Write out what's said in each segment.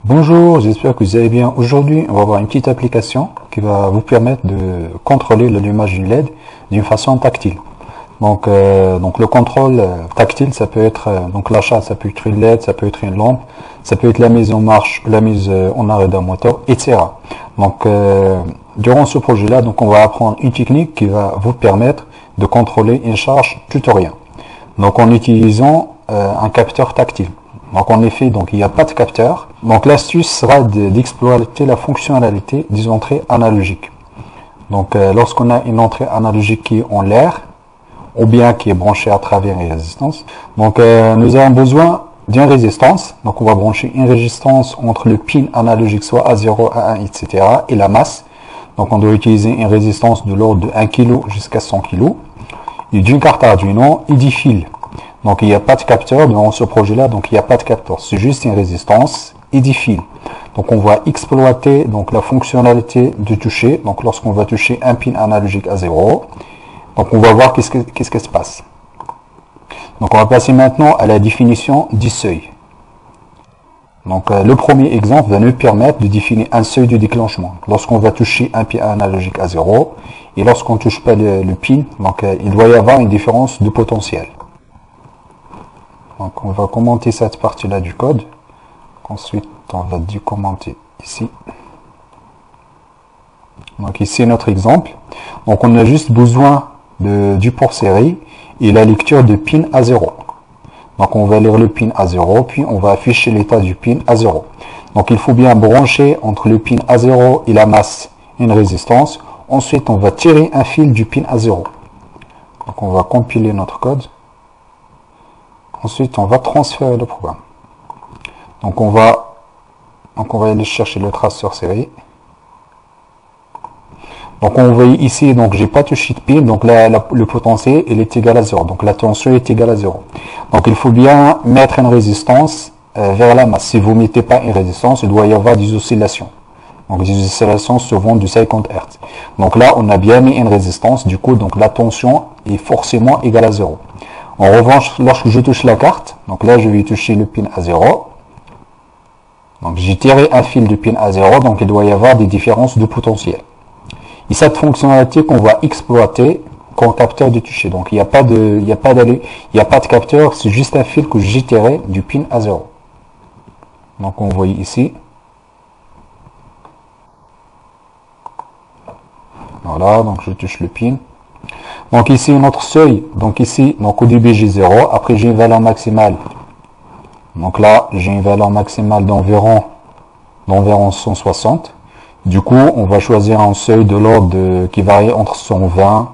Bonjour, j'espère que vous allez bien. Aujourd'hui, on va voir une petite application qui va vous permettre de contrôler l'allumage d'une LED d'une façon tactile. Donc le contrôle tactile, ça peut être donc l'achat, ça peut être une LED, ça peut être une lampe, ça peut être la mise en marche, la mise en arrêt d'un moteur, etc. Donc durant ce projet-là, donc on va apprendre une technique qui va vous permettre de contrôler une charge tutoriel. Donc en utilisant un capteur tactile. Donc en effet, donc il n'y a pas de capteur. Donc l'astuce sera d'exploiter la fonctionnalité des entrées analogiques. Donc lorsqu'on a une entrée analogique qui est en l'air, ou bien qui est branchée à travers une résistance, donc nous avons besoin d'une résistance. Donc on va brancher une résistance entre le pin analogique, soit A0, A1, etc. et la masse. Donc on doit utiliser une résistance de l'ordre de 1 kg jusqu'à 100 kg. Et d'une carte Arduino et 10 fils. Donc il n'y a pas de capteur dans ce projet-là, donc il n'y a pas de capteur. C'est juste une résistance et 10 fils. Donc on va exploiter donc la fonctionnalité de toucher. Donc lorsqu'on va toucher un pin analogique à 0, donc on va voir qu'est-ce qui se passe. Donc on va passer maintenant à la définition du seuil. Donc le premier exemple va nous permettre de définir un seuil de déclenchement. Lorsqu'on va toucher un pin analogique à 0 et lorsqu'on ne touche pas le pin, donc il doit y avoir une différence de potentiel. Donc on va commenter cette partie-là du code. Ensuite on va décommenter ici. Donc ici notre exemple. Donc on a juste besoin du port série et la lecture de pin à 0. Donc on va lire le pin à 0, puis on va afficher l'état du pin à 0. Donc il faut bien brancher entre le pin à 0 et la masse une résistance. Ensuite on va tirer un fil du pin à 0. Donc on va compiler notre code. Ensuite on va transférer le programme. Donc on va aller chercher le traceur série. Donc on voit ici, donc j'ai pas touché de pin, donc là le potentiel il est égal à 0, donc la tension est égale à 0. Donc il faut bien mettre une résistance vers la masse. Si vous ne mettez pas une résistance, il doit y avoir des oscillations. Donc des oscillations souvent du 50 Hz. Donc là on a bien mis une résistance, du coup donc la tension est forcément égale à 0. En revanche, lorsque je touche la carte, donc là je vais toucher le pin à 0. Donc j'ai tiré un fil du pin à 0, donc il doit y avoir des différences de potentiel. Et cette fonctionnalité qu'on va exploiter comme capteur de toucher. Donc il n'y a pas de capteur, c'est juste un fil que j'ai tiré du pin à 0. Donc on voit ici. Voilà, donc je touche le pin. Donc ici notre seuil, donc ici, donc au début j'ai 0, après j'ai une valeur maximale. Donc là j'ai une valeur maximale d'environ 160. Du coup, on va choisir un seuil de l'ordre qui varie entre 120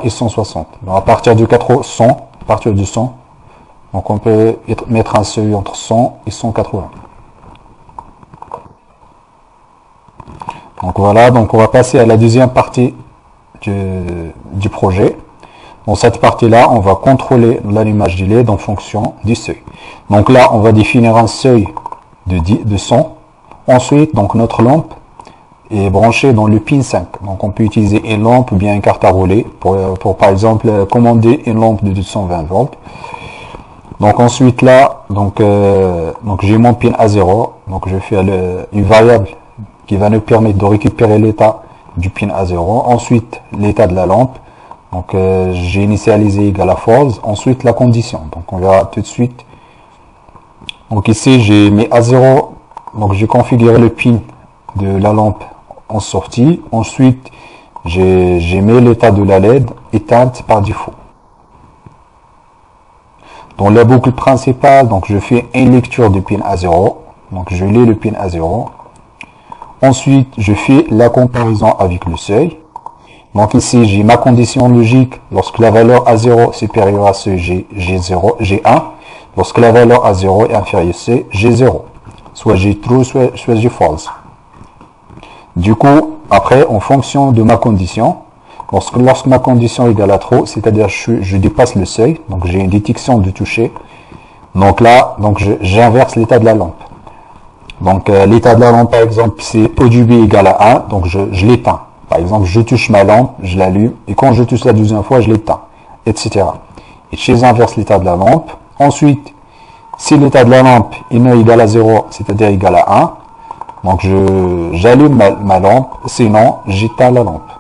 et 160. Donc à partir de 100, à partir de 100, donc on peut mettre un seuil entre 100 et 180. Donc voilà, donc on va passer à la deuxième partie du projet. Dans cette partie-là, on va contrôler l'allumage du LED en fonction du seuil. Donc là, on va définir un seuil de 100. Ensuite, donc notre lampe est branchée dans le pin 5. Donc on peut utiliser une lampe ou bien une carte à rouler pour par exemple commander une lampe de 220 volts. Donc ensuite là, donc j'ai mon pin à 0. Donc je fais une variable qui va nous permettre de récupérer l'état du pin à 0. Ensuite l'état de la lampe. Donc j'ai initialisé égal à false. Ensuite la condition. Donc on verra tout de suite. Donc ici j'ai mis à 0. Donc j'ai configuré le pin de la lampe en sortie. Ensuite, j'ai mis l'état de la LED éteinte par défaut. Dans la boucle principale, donc je fais une lecture du pin à 0. Donc je lis le pin à 0. Ensuite, je fais la comparaison avec le seuil. Donc ici, j'ai ma condition logique. Lorsque la valeur à 0 est supérieure à seuil, j'ai 1. Lorsque la valeur à 0 est inférieure à seuil, j'ai 0. Soit j'ai true, soit j'ai false. Du coup, après, en fonction de ma condition, lorsque ma condition est égale à true, c'est-à-dire je dépasse le seuil, donc j'ai une détection de toucher. Donc là, j'inverse l'état de la lampe. Donc l'état de la lampe, par exemple, c'est au début égal à 1, donc je l'éteins. Par exemple, je touche ma lampe, je l'allume, et quand je touche la deuxième fois, je l'éteins, etc. Et j'inverse l'état de la lampe. Ensuite, Si l'état de la lampe est non égal à 0, c'est-à-dire égal à 1, donc j'allume ma lampe, sinon j'éteins la lampe.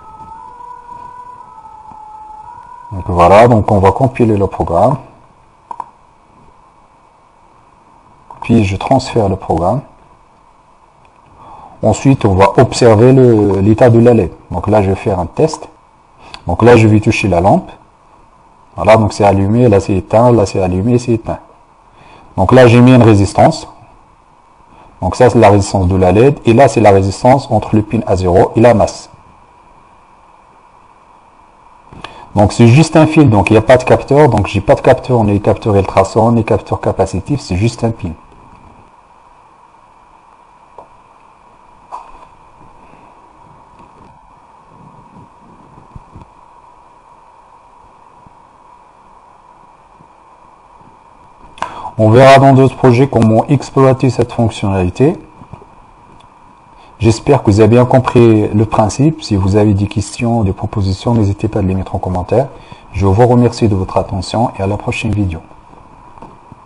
Donc voilà, donc on va compiler le programme. Puis je transfère le programme. Ensuite, on va observer l'état de la LED. Donc là, je vais faire un test. Donc là, je vais toucher la lampe. Voilà, donc c'est allumé, là c'est éteint, là c'est allumé, c'est éteint. Donc là, j'ai mis une résistance. Donc ça, c'est la résistance de la LED. Et là, c'est la résistance entre le pin A0 et la masse. Donc c'est juste un fil, donc il n'y a pas de capteur. Donc j'ai pas de capteur, ni capteur ultrason, ni capteur capacitif, c'est juste un pin. On verra dans d'autres projets comment exploiter cette fonctionnalité. J'espère que vous avez bien compris le principe. Si vous avez des questions, des propositions, n'hésitez pas à les mettre en commentaire. Je vous remercie de votre attention et à la prochaine vidéo.